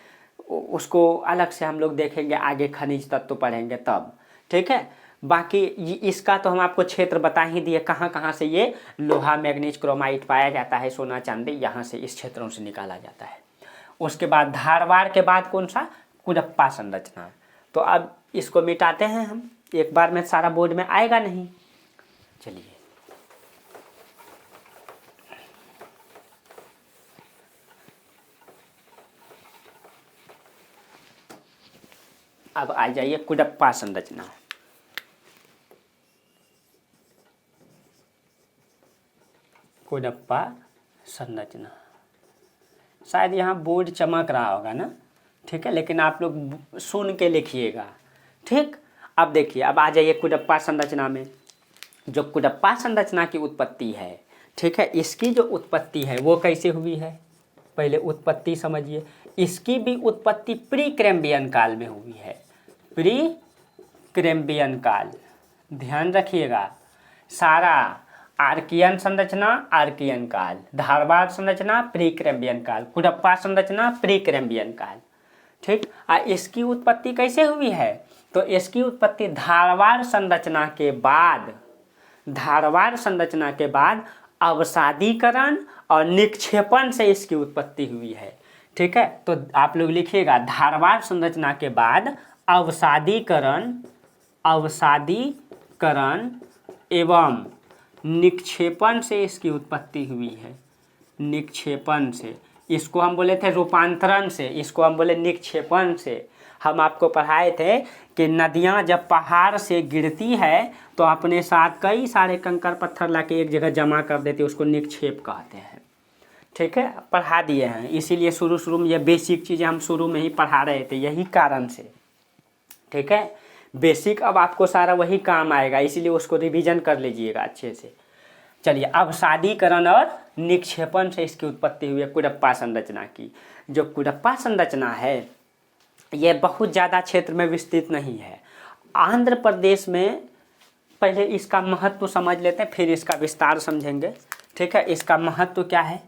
उसको अलग से हम लोग देखेंगे, आगे खनिज तत्व पढ़ेंगे तब। ठीक है, बाकी इसका तो हम आपको क्षेत्र बता ही दिए, कहाँ कहाँ से ये लोहा, मैग्नीज, क्रोमाइट पाया जाता है, सोना चांदी, यहाँ से इस क्षेत्रों से निकाला जाता है। उसके बाद धारवाड़ के बाद कौन सा, कुडप्पा संरचना। तो अब इसको मिटाते हैं हम, एक बार में सारा बोर्ड में आएगा नहीं। चलिए, अब आ जाइए कुडप्पा संरचना। कुडप्पा संरचना, शायद यहाँ बोर्ड चमक रहा होगा ना। ठीक है, लेकिन आप लोग सुन के लिखिएगा। ठीक, अब देखिए, अब आ जाइए कुडप्पा संरचना में। जो कुडप्पा संरचना की उत्पत्ति है, ठीक है, इसकी जो उत्पत्ति है वो कैसे हुई है, पहले उत्पत्ति समझिए। इसकी भी उत्पत्ति प्री कैम्ब्रियन काल में हुई है। प्री कैम्ब्रियन काल, ध्यान रखिएगा। सारा आर्कियन संरचना आर्कियन काल, धारवाड़ संरचना प्री कैम्ब्रियन काल, कुडप्पा संरचना प्री कैम्ब्रियन काल। ठीक, इसकी उत्पत्ति कैसे हुई है, तो इसकी उत्पत्ति धारवाड़ संरचना के बाद, धारवाड़ संरचना के बाद अवसादीकरण और निक्षेपण से इसकी उत्पत्ति हुई है। ठीक है, तो आप लोग लिखिएगा, धारवाड़ संरचना के बाद अवसादीकरण, अवसादीकरण एवं निक्षेपण से इसकी उत्पत्ति हुई है। निक्षेपण से, इसको हम बोले थे रूपांतरण से, इसको हम बोले निक्षेपण से। हम आपको पढ़ाए थे कि नदियाँ जब पहाड़ से गिरती है तो अपने साथ कई सारे कंकड़ पत्थर लाके एक जगह जमा कर देती है, उसको निक्षेप कहते हैं। ठीक है, पढ़ा दिए हैं, इसीलिए शुरू में ये बेसिक चीज़ें हम शुरू में ही पढ़ा रहे थे, यही कारण से। ठीक है, बेसिक अब आपको सारा वही काम आएगा, इसीलिए उसको रिवीजन कर लीजिएगा अच्छे से। चलिए, अवसादीकरण और निक्षेपण से इसकी उत्पत्ति हुई है कुडप्पा संरचना की। जो कुडप्पा संरचना है ये बहुत ज़्यादा क्षेत्र में विस्तृत नहीं है। आंध्र प्रदेश में, पहले इसका महत्व समझ लेते हैं फिर इसका विस्तार समझेंगे। ठीक है, इसका महत्व क्या है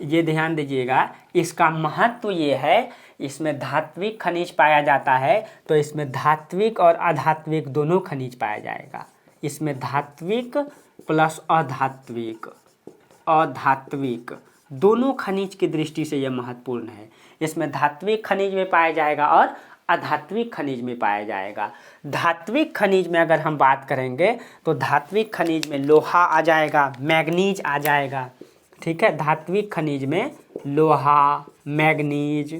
ये ध्यान दीजिएगा। इसका महत्व ये है, इसमें धात्विक खनिज पाया जाता है, तो इसमें धात्विक और अधात्विक दोनों खनिज पाया जाएगा। इसमें धात्विक प्लस अधात्विक, अधात्विक दोनों खनिज की दृष्टि से यह महत्वपूर्ण है। इसमें धात्विक खनिज में पाया जाएगा और अधात्विक खनिज में पाया जाएगा। धात्विक खनिज में अगर हम बात करेंगे तो धात्विक खनिज में लोहा आ जाएगा, मैग्नीज आ जाएगा। ठीक है, धात्विक खनिज में लोहा, मैग्नीज,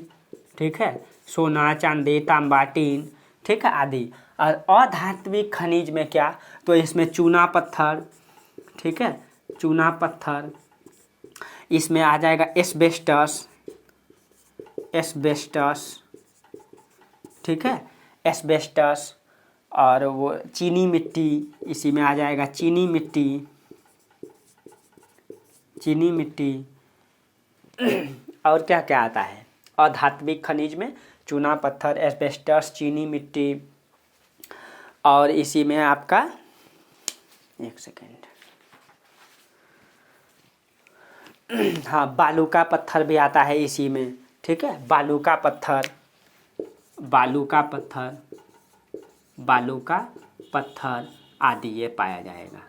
ठीक है, सोना, चांदी, तांबा, टीन, ठीक है, आदि। और अधात्विक खनिज में क्या, तो इसमें चूना पत्थर, ठीक है, चूना पत्थर, इसमें आ जाएगा एस्बेस्टस, एस्बेस्टस, ठीक है, एस्बेस्टस, और वो चीनी मिट्टी, इसी में आ जाएगा चीनी मिट्टी, चीनी मिट्टी। और क्या क्या आता है अधात्विक खनिज में, चूना पत्थर, एस्बेस्टस, चीनी मिट्टी, और इसी में आपका एक सेकेंड। हाँ, बालू का पत्थर भी आता है इसी में, ठीक है। बालू का पत्थर, बालू का पत्थर, बालू का पत्थर आदि ये पाया जाएगा,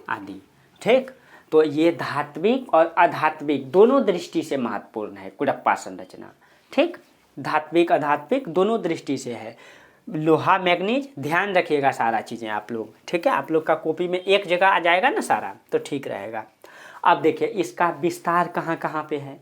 आदि, ठीक। तो ये धात्विक और अधात्विक दोनों दृष्टि से महत्वपूर्ण है कुडप्पा संरचना, ठीक। धात्विक अधात्विक दोनों दृष्टि से है। लोहा मैग्नीज ध्यान रखिएगा सारा चीज़ें आप लोग, ठीक है। आप लोग का कॉपी में एक जगह आ जाएगा ना सारा, तो ठीक रहेगा। अब देखिए इसका विस्तार कहाँ कहाँ पे है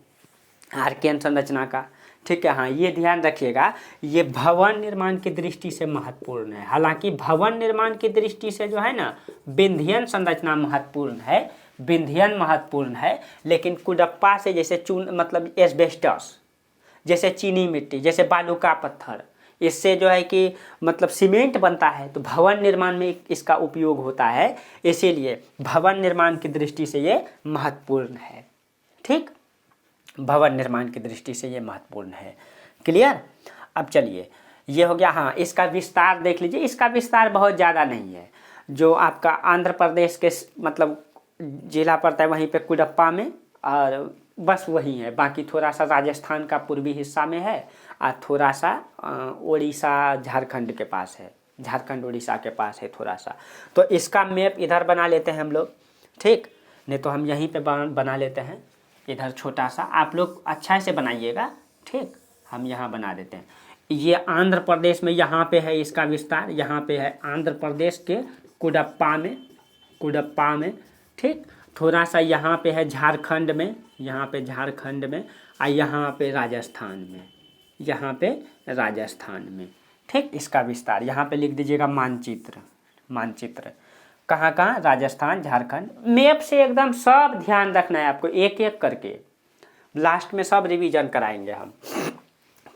आर्कियन संरचना का, ठीक है। हाँ, ये ध्यान रखिएगा, ये भवन निर्माण की दृष्टि से महत्वपूर्ण है। हालांकि भवन निर्माण की दृष्टि से जो है ना विंध्यन संरचना महत्वपूर्ण है, विंध्यन महत्वपूर्ण है, लेकिन कुडप्पा से जैसे चून मतलब एस्बेस्टस, जैसे चीनी मिट्टी, जैसे बालू का पत्थर, इससे जो है कि मतलब सीमेंट बनता है, तो भवन निर्माण में इसका उपयोग होता है, इसीलिए भवन निर्माण की दृष्टि से ये महत्वपूर्ण है, ठीक। भवन निर्माण की दृष्टि से ये महत्वपूर्ण है, क्लियर। अब चलिए ये हो गया। हाँ, इसका विस्तार देख लीजिए, इसका विस्तार बहुत ज़्यादा नहीं है। जो आपका आंध्र प्रदेश के मतलब जिला पड़ता है वहीं पे कुडप्पा में, और बस वही है। बाकी थोड़ा सा राजस्थान का पूर्वी हिस्सा में है और थोड़ा सा उड़ीसा झारखंड के पास है, झारखंड उड़ीसा के पास है थोड़ा सा। तो इसका मैप इधर बना लेते हैं हम लोग, ठीक। नहीं तो हम यहीं पे बना लेते हैं इधर छोटा सा, आप लोग अच्छा से बनाइएगा, ठीक। हम यहाँ बना देते हैं। ये आंध्र प्रदेश में यहाँ पे है इसका विस्तार, यहाँ पे है आंध्र प्रदेश के कुडप्पा में, कुडप्पा में, ठीक। थोड़ा सा यहाँ पे है झारखंड में, यहाँ पे झारखंड में, और यहाँ पे राजस्थान में, यहाँ पे राजस्थान में, ठीक। इसका विस्तार यहाँ पे लिख दीजिएगा मानचित्र, मानचित्र कहाँ कहाँ, राजस्थान, झारखंड। मैप से एकदम सब ध्यान रखना है आपको, एक एक करके, लास्ट में सब रिवीजन कराएंगे हम।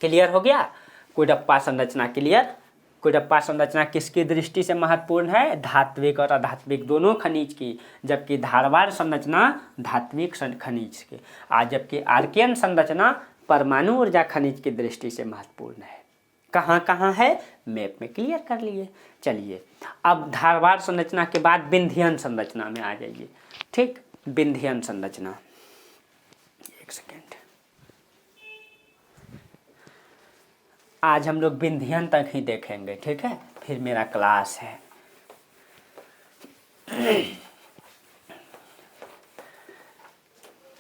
क्लियर हो गया। कुडप्पा संरचना क्लियर। कुडप्पा संरचना किसकी दृष्टि से महत्वपूर्ण है, धात्विक और अधात्विक दोनों खनिज की, जबकि धारवाड़ संरचना धात्विक खनिज की, आज जबकि आर्कियन संरचना परमाणु ऊर्जा खनिज की दृष्टि से महत्वपूर्ण है। कहाँ कहाँ है मैप में क्लियर कर लिए। चलिए अब धारवाड़ संरचना के बाद विंध्यन संरचना में आ जाइए, ठीक। विंध्यन संरचना, एक सेकेंड। आज हम लोग विंध्यन तक ही देखेंगे, ठीक है, फिर मेरा क्लास है।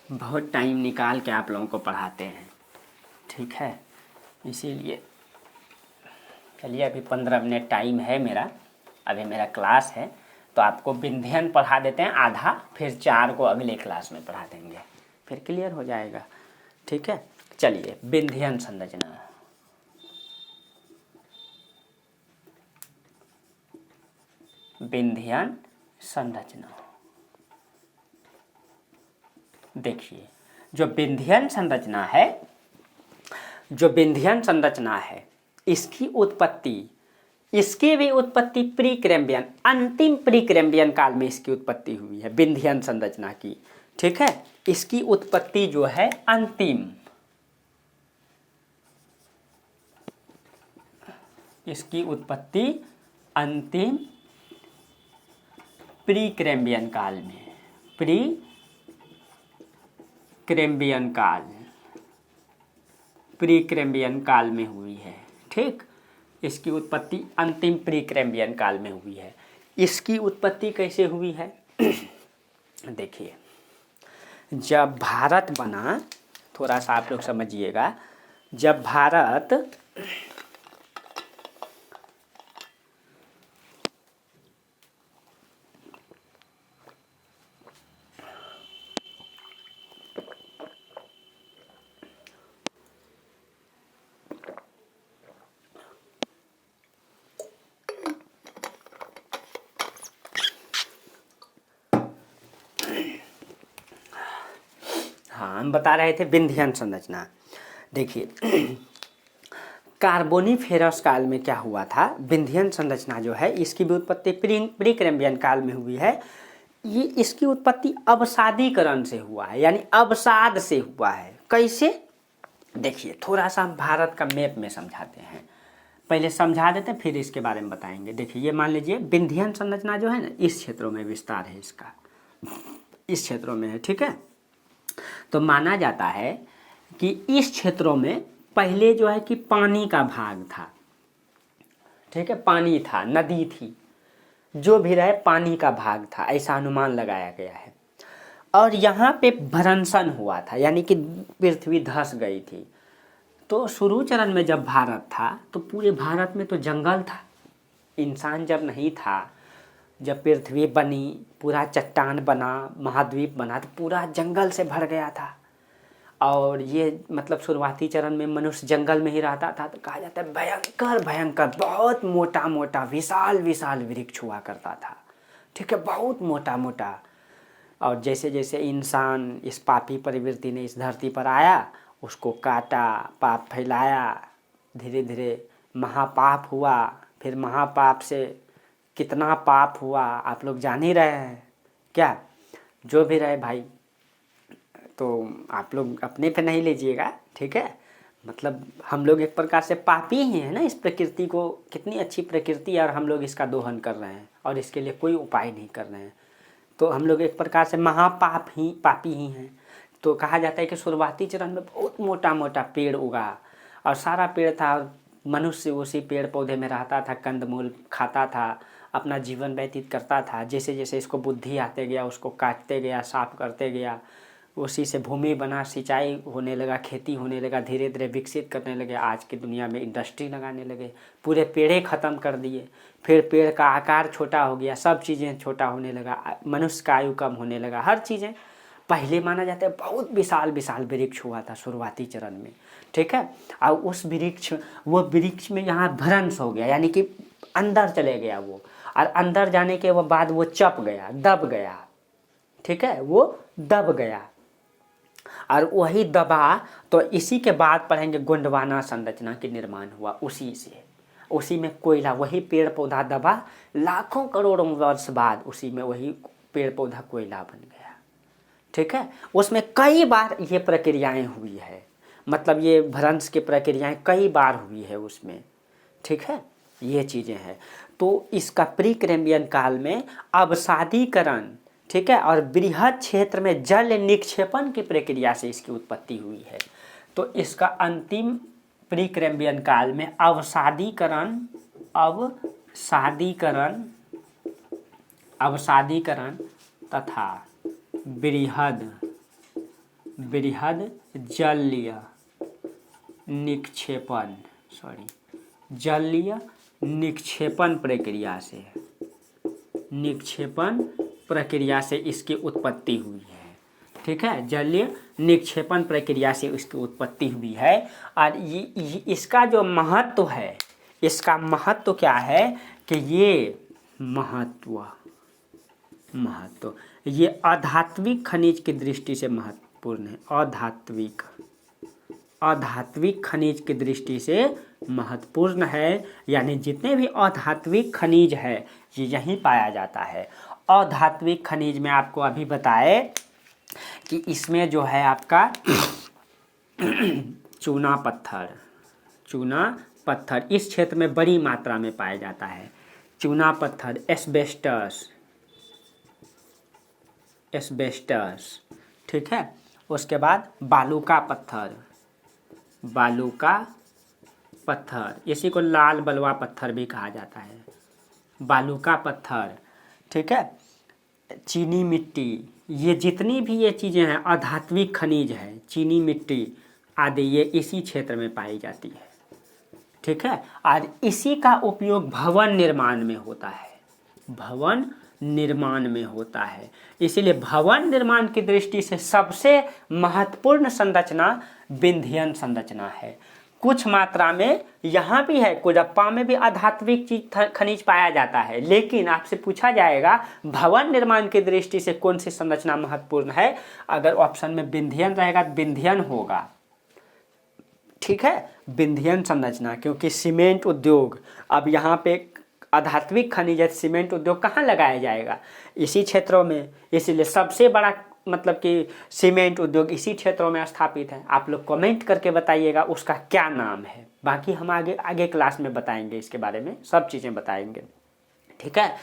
बहुत टाइम निकाल के आप लोगों को पढ़ाते हैं, ठीक है, इसीलिए। चलिए अभी 15 मिनट टाइम है मेरा, अभी मेरा क्लास है, तो आपको विंध्यन पढ़ा देते हैं आधा, फिर 4 को अगले क्लास में पढ़ा देंगे, फिर क्लियर हो जाएगा, ठीक है। चलिए विंध्यन संरचना, विंध्यन संरचना देखिए, जो विंध्यन संरचना है, जो विंध्यन संरचना है, इसकी उत्पत्ति, इसकी भी उत्पत्ति प्री कैम्ब्रियन, अंतिम प्री कैम्ब्रियन काल में इसकी उत्पत्ति हुई है विंध्यन संरचना की, ठीक है। इसकी उत्पत्ति जो है अंतिम, इसकी उत्पत्ति अंतिम प्री कैम्ब्रियन काल में, प्री कैम्ब्रियन काल, प्री कैम्ब्रियन काल में हुई है, ठीक। इसकी उत्पत्ति अंतिम प्री कैम्ब्रियन काल में हुई है। इसकी उत्पत्ति कैसे हुई है देखिए, जब भारत बना, थोड़ा सा आप लोग समझिएगा, जब भारत हम बता रहे थे विंध्यन संरचना। देखिए कार्बोनिफेरस काल में क्या हुआ था, विंध्यन संरचना जो है इसकी भी उत्पत्ति प्री कैम्ब्रियन काल में हुई है। ये इसकी उत्पत्ति अवसादीकरण से हुआ है, यानी अवसाद से हुआ है। कैसे देखिए, थोड़ा सा हम भारत का मैप में समझाते हैं। पहले समझा देते फिर इसके बारे में बताएंगे। देखिए ये मान लीजिए विंध्यन संरचना जो है ना, इस क्षेत्रों में विस्तार है इसका, इस क्षेत्रों में है, ठीक है। तो माना जाता है कि इस क्षेत्रों में पहले जो है कि पानी का भाग था, ठीक है, पानी था, नदी थी, जो भी रहे पानी का भाग था, ऐसा अनुमान लगाया गया है। और यहाँ पे भ्रंशन हुआ था, यानी कि पृथ्वी धंस गई थी। तो शुरू चरण में जब भारत था तो पूरे भारत में तो जंगल था, इंसान जब नहीं था, जब पृथ्वी बनी, पूरा चट्टान बना, महाद्वीप बना, तो पूरा जंगल से भर गया था। और ये मतलब शुरुआती चरण में मनुष्य जंगल में ही रहता था। तो कहा जाता है भयंकर भयंकर बहुत मोटा मोटा विशाल विशाल वृक्ष हुआ करता था, ठीक है, बहुत मोटा मोटा। और जैसे जैसे इंसान इस पापी प्रवृत्ति ने इस धरती पर आया, उसको काटा, पाप फैलाया, धीरे धीरे महापाप हुआ। फिर महापाप से कितना पाप हुआ आप लोग जान ही रहे हैं क्या। जो भी रहे भाई, तो आप लोग अपने पे नहीं लीजिएगा, ठीक है। मतलब हम लोग एक प्रकार से पापी ही हैं ना, इस प्रकृति को, कितनी अच्छी प्रकृति है और हम लोग इसका दोहन कर रहे हैं और इसके लिए कोई उपाय नहीं कर रहे हैं। तो हम लोग एक प्रकार से पापी ही हैं। तो कहा जाता है कि शुरुआती चरण में बहुत मोटा मोटा पेड़ उगा और सारा पेड़ था, मनुष्य उसी पेड़ पौधे में रहता था, कंदमूल खाता था, अपना जीवन व्यतीत करता था। जैसे जैसे इसको बुद्धि आते गया, उसको काटते गया, साफ करते गया, उसी से भूमि बना, सिंचाई होने लगा, खेती होने लगा, धीरे धीरे विकसित करने लगे। आज की दुनिया में इंडस्ट्री लगाने लगे, पूरे पेड़े ख़त्म कर दिए, फिर पेड़ का आकार छोटा हो गया, सब चीज़ें छोटा होने लगा, मनुष्य का आयु कम होने लगा, हर चीज़ें। पहले माना जाता है बहुत विशाल विशाल वृक्ष हुआ था शुरुआती चरण में, ठीक है। और उस वो वृक्ष में यहाँ भ्रंश हो गया, यानी कि अंदर चले गया वो, और अंदर जाने के बाद वो चप गया, दब गया, ठीक है, वो दब गया। और वही दबा तो इसी के बाद पढ़ेंगे गोंडवाना संरचना के निर्माण हुआ, उसी से, उसी में कोयला, वही पेड़ पौधा दबा, लाखों करोड़ों वर्ष बाद उसी में वही पेड़ पौधा कोयला बन गया, ठीक है। उसमें कई बार ये प्रक्रियाएं हुई है, मतलब ये भ्रंश की प्रक्रियाएं कई बार हुई है उसमें, ठीक है, ये चीज़ें हैं। तो इसका प्रीकैम्बियन काल में अवसादीकरण, ठीक है, और बृहद क्षेत्र में जल निक्षेपण की प्रक्रिया से इसकी उत्पत्ति हुई है। तो इसका अंतिम प्रीकैम्बियन काल में अवसादीकरण तथा बृहद जलीय निक्षेपण प्रक्रिया से इसकी उत्पत्ति हुई है, ठीक है, जलीय निक्षेपण प्रक्रिया से इसकी उत्पत्ति हुई है। और ये इसका जो महत्व है, इसका महत्व क्या है कि ये महत्व ये आध्यात्मिक खनिज की दृष्टि से महत्वपूर्ण है, आध्यात्मिक खनिज की दृष्टि से महत्वपूर्ण है। यानी जितने भी आध्यात्मिक खनिज है ये यहीं पाया जाता है। आध्यात्मिक खनिज में आपको अभी बताए कि इसमें जो है आपका चूना पत्थर इस क्षेत्र में बड़ी मात्रा में पाया जाता है। चूना पत्थर, एस्बेस्टस, ठीक है। उसके बाद बालू का पत्थर, इसी को लाल बलुआ पत्थर भी कहा जाता है, बालू का पत्थर, ठीक है। चीनी मिट्टी, ये जितनी भी ये चीज़ें हैं आध्यात्मिक खनिज है, चीनी मिट्टी आदि ये इसी क्षेत्र में पाई जाती है, ठीक है। और इसी का उपयोग भवन निर्माण में होता है, इसीलिए भवन निर्माण की दृष्टि से सबसे महत्वपूर्ण संरचना विंध्यन संरचना है। कुछ मात्रा में यहाँ भी है, कोडप्पा में भी आध्यात्मिक चीज खनिज पाया जाता है, लेकिन आपसे पूछा जाएगा भवन निर्माण की दृष्टि से कौन सी संरचना महत्वपूर्ण है, अगर ऑप्शन में विंध्यन रहेगा तो विंध्यन होगा, ठीक है, विंध्यन संरचना। क्योंकि सीमेंट उद्योग, अब यहाँ पे आध्यात्मिक खनिज है, सीमेंट उद्योग कहाँ लगाया जाएगा, इसी क्षेत्रों में, इसीलिए सबसे बड़ा मतलब कि सीमेंट उद्योग इसी क्षेत्रों में स्थापित है। आप लोग कमेंट करके बताइएगा उसका क्या नाम है। बाकी हम आगे आगे क्लास में बताएंगे, इसके बारे में सब चीज़ें बताएंगे। ठीक है,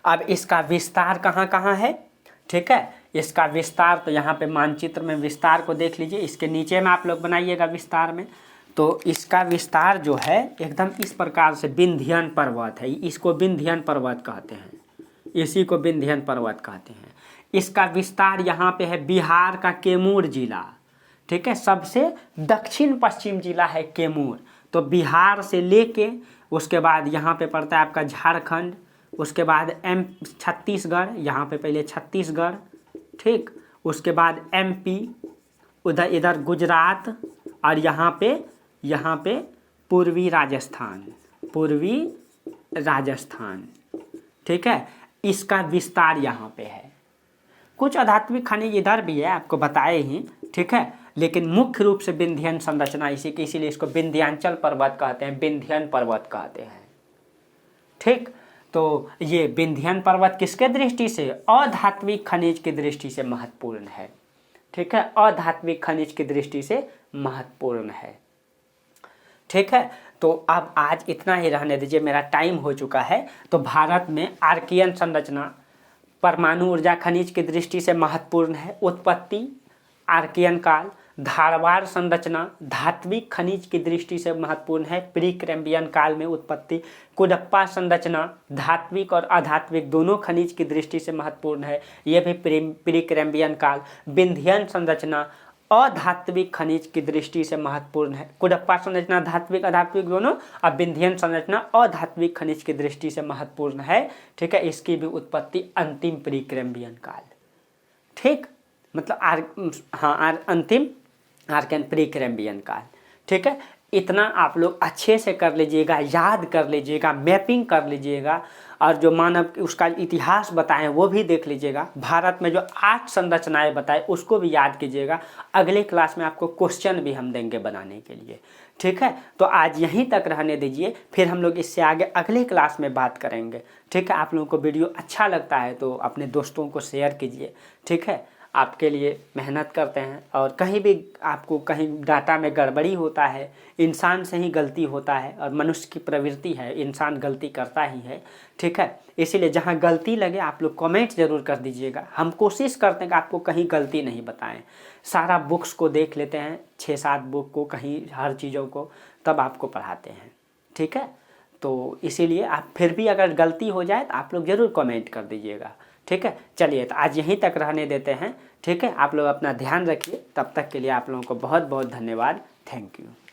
अब इसका विस्तार कहाँ कहाँ है। ठीक है, इसका विस्तार तो यहाँ पे मानचित्र में विस्तार को देख लीजिए, इसके नीचे में आप लोग बनाइएगा विस्तार में। तो इसका विस्तार जो है एकदम इस प्रकार से विंध्यन पर्वत है, इसको विंध्यन पर्वत कहते हैं, इसी को विंध्यन पर्वत कहते हैं। इसका विस्तार यहाँ पे है बिहार का कैमूर जिला। ठीक है, सबसे दक्षिण पश्चिम जिला है कैमूर। तो बिहार से लेके उसके बाद यहाँ पे पड़ता है आपका झारखंड, उसके बाद छत्तीसगढ़, यहाँ पे पहले छत्तीसगढ़, ठीक, उसके बाद MP, उधर इधर गुजरात, और यहाँ पे पूर्वी राजस्थान। ठीक है, इसका विस्तार यहाँ पे है। कुछ आध्यात्मिक खनिज इधर भी है, आपको बताए ही। ठीक है, लेकिन मुख्य रूप से विंध्यन संरचना इसीलिए इसको विंध्यांचल पर्वत कहते हैं, विंध्यन पर्वत कहते हैं। ठीक, तो ये विंध्यन पर्वत किसके दृष्टि से, अधात्विक खनिज की दृष्टि से महत्वपूर्ण है। ठीक है, अधात्विक खनिज की दृष्टि से महत्वपूर्ण है। ठीक है, तो अब आज इतना ही रहने दीजिए, मेरा टाइम हो चुका है। तो भारत में आर्कियन संरचना परमाणु ऊर्जा खनिज की दृष्टि से महत्वपूर्ण है। उत्पत्ति आर्कियन काल, धारवाड़ संरचना धात्विक खनिज की दृष्टि से महत्वपूर्ण है, प्री कैम्ब्रियन काल में उत्पत्ति। कुडप्पा संरचना धात्विक और अधात्विक दोनों खनिज की दृष्टि से महत्वपूर्ण है, यह भी प्री कैम्ब्रियन काल। विंध्यन संरचना अधात्विक खनिज की दृष्टि से महत्वपूर्ण है। कुडप्पा संरचना धात्विक अधात्विक दोनों, अब विंध्यन संरचना अधात्विक खनिज की दृष्टि से महत्वपूर्ण है। ठीक है, इसकी भी उत्पत्ति अंतिम प्री कैम्ब्रियन काल। ठीक, मतलब अंतिम आर्कियन प्री कैम्ब्रियन काल। ठीक है, इतना आप लोग अच्छे से कर लीजिएगा, याद कर लीजिएगा, मैपिंग कर लीजिएगा, और जो मानव उसका इतिहास बताएं वो भी देख लीजिएगा। भारत में जो 8 संरचनाएं बताए उसको भी याद कीजिएगा। अगले क्लास में आपको क्वेश्चन भी हम देंगे बनाने के लिए। ठीक है, तो आज यहीं तक रहने दीजिए, फिर हम लोग इससे आगे अगले क्लास में बात करेंगे। ठीक है, आप लोगों को वीडियो अच्छा लगता है तो अपने दोस्तों को शेयर कीजिए। ठीक है, आपके लिए मेहनत करते हैं, और कहीं भी आपको कहीं डाटा में गड़बड़ी होता है, इंसान से ही गलती होता है, और मनुष्य की प्रवृत्ति है, इंसान गलती करता ही है। ठीक है, इसीलिए जहां गलती लगे आप लोग कमेंट जरूर कर दीजिएगा। हम कोशिश करते हैं कि आपको कहीं गलती नहीं बताएं। सारा बुक्स को देख लेते हैं, 6-7 बुक को, कहीं हर चीज़ों को, तब आपको पढ़ाते हैं। ठीक है, तो इसीलिए आप फिर भी अगर गलती हो जाए तो आप लोग ज़रूर कमेंट कर दीजिएगा। ठीक है, चलिए तो आज यहीं तक रहने देते हैं। ठीक है, आप लोग अपना ध्यान रखिए, तब तक के लिए आप लोगों को बहुत बहुत धन्यवाद। Thank you.